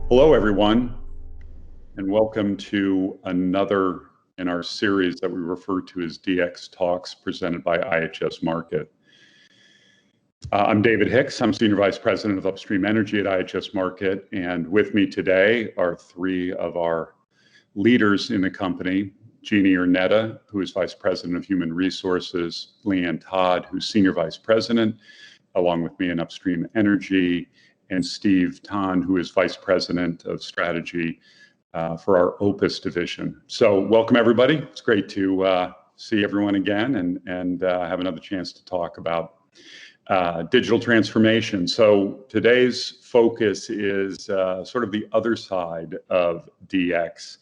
Hello, everyone, and welcome to another in our series that we refer to as DX Talks presented by IHS Markit. I'm David Hicks. I'm Senior Vice President of Upstream Energy at IHS Markit, and with me today are three of our leaders in the company, Jeannie Ernetta, who is Vice President of Human Resources, Leanne Todd, who's Senior Vice President, along with me in Upstream Energy, and Steve Tan, who is Vice President of Strategy for our Opus division. So welcome, everybody. It's great to see everyone again and have another chance to talk about digital transformation. So today's focus is sort of the other side of DX.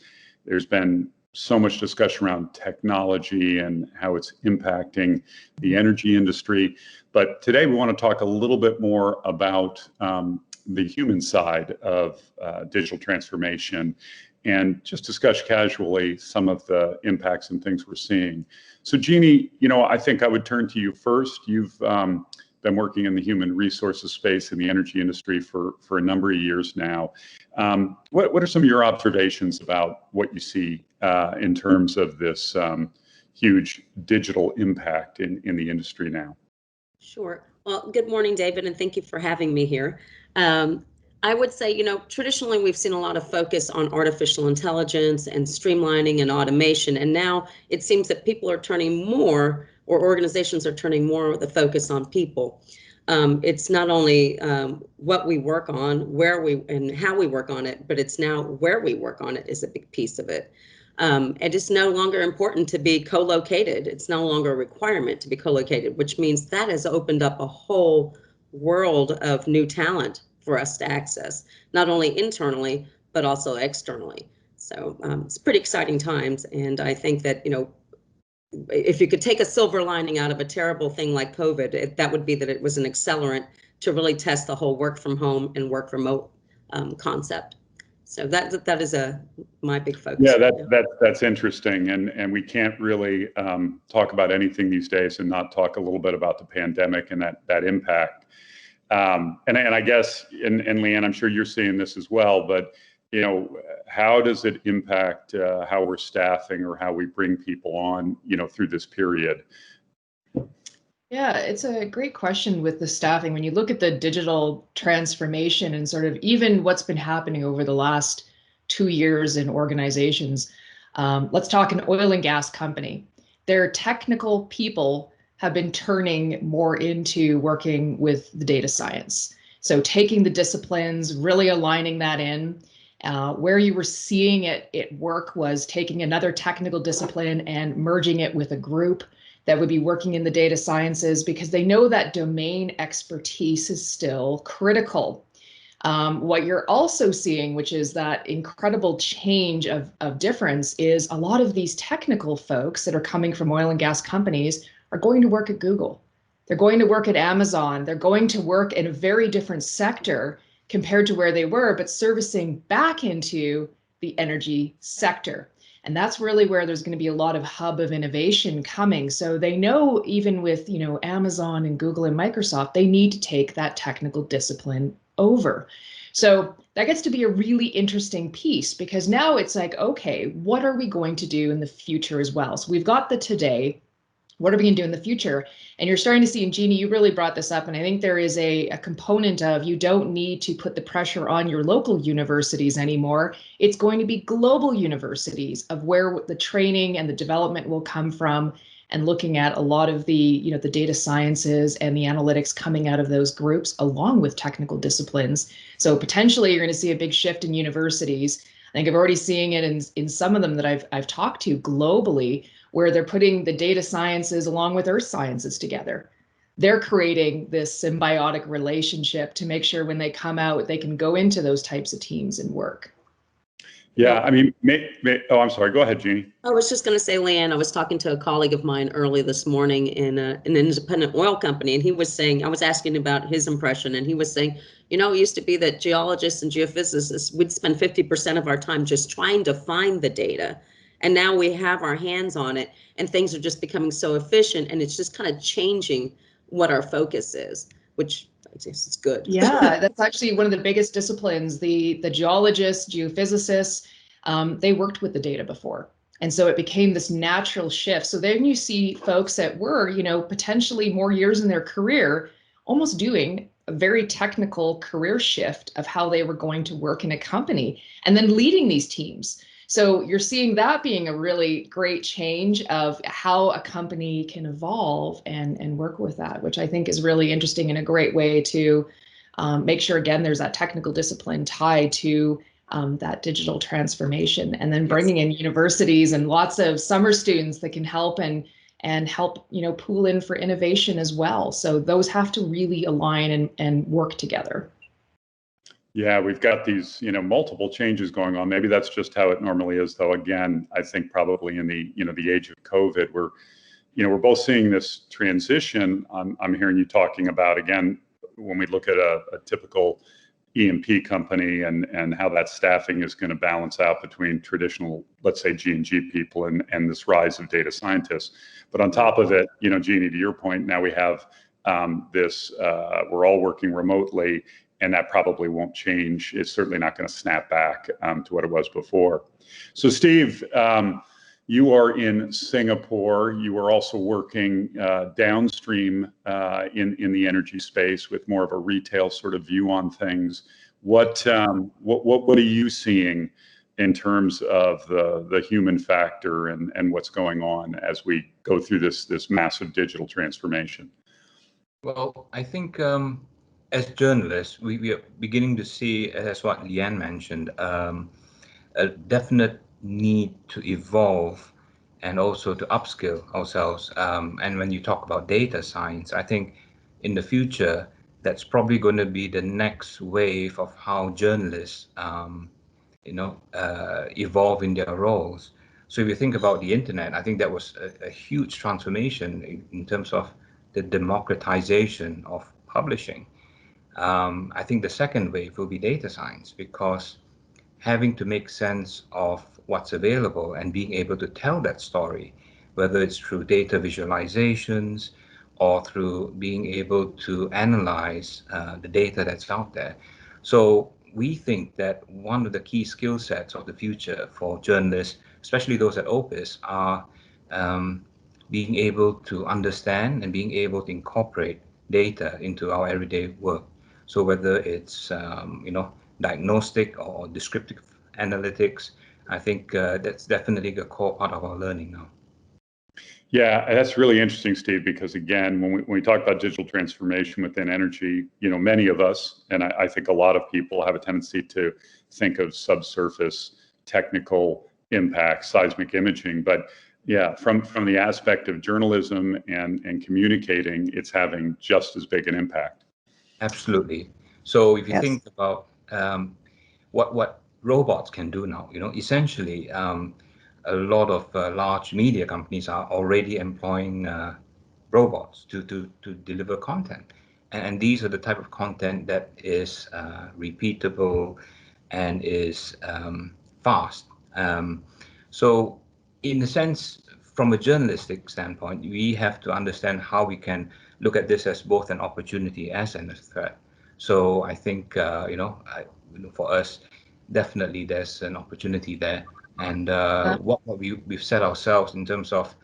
There's been so much discussion around technology and how it's impacting the energy industry. But today we want to talk a little bit more about the human side of digital transformation and just discuss casually some of the impacts and things we're seeing. So Jeannie, I think I would turn to you first. You've been working in the human resources space in the energy industry for a number of years now. What are some of your observations about what you see in terms of this huge digital impact in the industry now? Sure. Well, good morning, David, and thank you for having me here. I would say, traditionally we've seen a lot of focus on artificial intelligence and streamlining and automation, and now it seems that people are turning more, or organizations are turning more of the focus on people. It's not only what we work on, and how we work on it, but it's now where we work on it is a big piece of it. It is no longer important to be co-located. It's no longer a requirement to be co-located, which means that has opened up a whole world of new talent for us to access, not only internally, but also externally. So it's pretty exciting times. And I think that, if you could take a silver lining out of a terrible thing like COVID, that would be that it was an accelerant to really test the whole work from home and work remote concept. So that is my big focus. Yeah, that's interesting, and we can't really talk about anything these days and not talk a little bit about the pandemic and that impact. And I guess, and Leanne, I'm sure you're seeing this as well, but how does it impact how we're staffing or how we bring people on, through this period? Yeah, it's a great question with the staffing. When you look at the digital transformation and sort of even what's been happening over the last 2 years in organizations, let's talk an oil and gas company. Their technical people have been turning more into working with the data science. So taking the disciplines, really aligning that in. Where you were seeing it work was taking another technical discipline and merging it with a group that would be working in the data sciences, because they know that domain expertise is still critical. What you're also seeing, which is that incredible change of difference, is a lot of these technical folks that are coming from oil and gas companies are going to work at Google. They're going to work at Amazon. They're going to work in a very different sector compared to where they were, but servicing back into the energy sector. And that's really where there's going to be a lot of hub of innovation coming. So they know, even with, Amazon and Google and Microsoft, they need to take that technical discipline over. So that gets to be a really interesting piece, because now it's like, okay, what are we going to do in the future as well? So we've got the today. What are we going to do in the future? And you're starting to see, and Jeannie, you really brought this up, and I think there is a component of, you don't need to put the pressure on your local universities anymore. It's going to be global universities of where the training and the development will come from, and looking at a lot of the, the data sciences and the analytics coming out of those groups, along with technical disciplines. So potentially you're going to see a big shift in universities. I think I've already seen it in some of them that I've talked to globally, where they're putting the data sciences along with earth sciences together. They're creating this symbiotic relationship to make sure when they come out, they can go into those types of teams and work. Yeah, I mean, I'm sorry, go ahead, Jeannie. I was just going to say, Leanne, I was talking to a colleague of mine early this morning in an independent oil company, and he was saying, I was asking about his impression, and he was saying, it used to be that geologists and geophysicists would spend 50% of our time just trying to find the data. And now we have our hands on it, and things are just becoming so efficient, and it's just kind of changing what our focus is, which It's good. Yeah, that's actually one of the biggest disciplines. The geologists, geophysicists, they worked with the data before. And so it became this natural shift. So then you see folks that were, potentially more years in their career, almost doing a very technical career shift of how they were going to work in a company and then leading these teams. So you're seeing that being a really great change of how a company can evolve and work with that, which I think is really interesting and a great way to make sure, again, there's that technical discipline tied to that digital transformation, and then bringing in universities and lots of summer students that can help and help, pool in for innovation as well. So those have to really align and work together. Yeah, we've got these, multiple changes going on. Maybe that's just how it normally is, though. Again, I think probably in the, the age of COVID, we're both seeing this transition. I'm hearing you talking about, again, when we look at a typical E&P company and how that staffing is going to balance out between traditional, let's say, G&G people and this rise of data scientists. But on top of it, Jeannie, to your point, now we have this, we're all working remotely, and that probably won't change. It's certainly not going to snap back to what it was before. So Steve, you are in Singapore. You are also working downstream in the energy space with more of a retail sort of view on things. What are you seeing in terms of the human factor and what's going on as we go through this massive digital transformation? Well, I think as journalists, we are beginning to see, as what Leanne mentioned, a definite need to evolve and also to upskill ourselves. And when you talk about data science, I think in the future, that's probably going to be the next wave of how journalists, evolve in their roles. So if you think about the internet, I think that was a huge transformation in terms of the democratization of publishing. I think the second wave will be data science, because having to make sense of what's available and being able to tell that story, whether it's through data visualizations or through being able to analyze the data that's out there. So we think that one of the key skill sets of the future for journalists, especially those at Opus, are being able to understand and being able to incorporate data into our everyday work. So whether it's diagnostic or descriptive analytics, I think that's definitely a core part of our learning now. Yeah, that's really interesting, Steve, because again, when we talk about digital transformation within energy, many of us, and I think a lot of people, have a tendency to think of subsurface technical impact, seismic imaging. But yeah, from the aspect of journalism and communicating, it's having just as big an impact. Absolutely. So if you Yes. think about what robots can do now, essentially, a lot of large media companies are already employing robots to deliver content. And these are the type of content that is repeatable and is fast. So in a sense, from a journalistic standpoint, we have to understand how we can look at this as both an opportunity as a threat. So I think, for us, definitely there's an opportunity there. And what we've set ourselves in terms of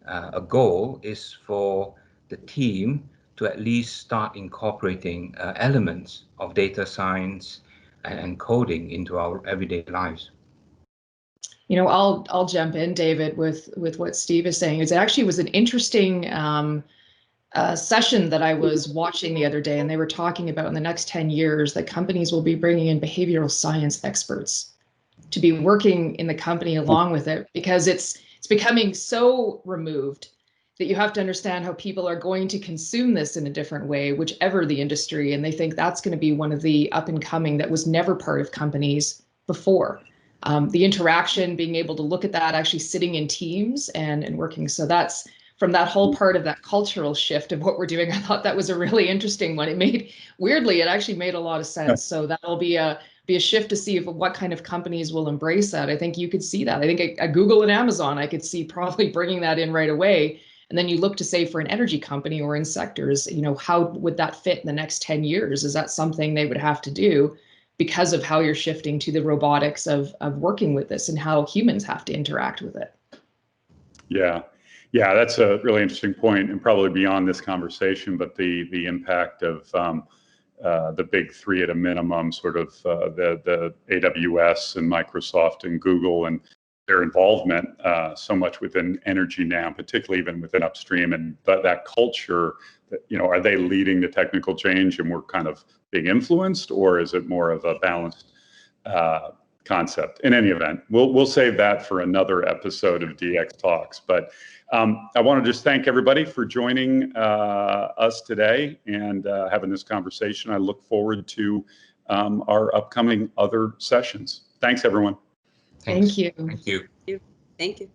a goal is for the team to at least start incorporating elements of data science and coding into our everyday lives. I'll jump in, David, with what Steve is saying. It actually was an interesting session that I was watching the other day, and they were talking about in the next 10 years that companies will be bringing in behavioral science experts to be working in the company along with it, because it's becoming so removed that you have to understand how people are going to consume this in a different way, whichever the industry. And they think that's going to be one of the up and coming that was never part of companies before. The interaction, being able to look at that, actually sitting in teams and working. So that's from that whole part of that cultural shift of what we're doing. I thought that was a really interesting one. It actually made a lot of sense. So that'll be a shift to see what kind of companies will embrace that. I think you could see that. I think a Google and Amazon, I could see probably bringing that in right away. And then you look to say for an energy company or in sectors, how would that fit in the next 10 years? Is that something they would have to do because of how you're shifting to the robotics of working with this and how humans have to interact with it? Yeah. Yeah, that's a really interesting point, and probably beyond this conversation, but the impact of the big three at a minimum, sort of the AWS and Microsoft and Google, and their involvement so much within energy now, particularly even within upstream, and that culture, are they leading the technical change and we're kind of being influenced, or is it more of a balanced concept? In any event, we'll save that for another episode of DX Talks. But I want to just thank everybody for joining us today and having this conversation. I look forward to our upcoming other sessions. Thanks, everyone. Thanks. Thank you. Thank you. Thank you.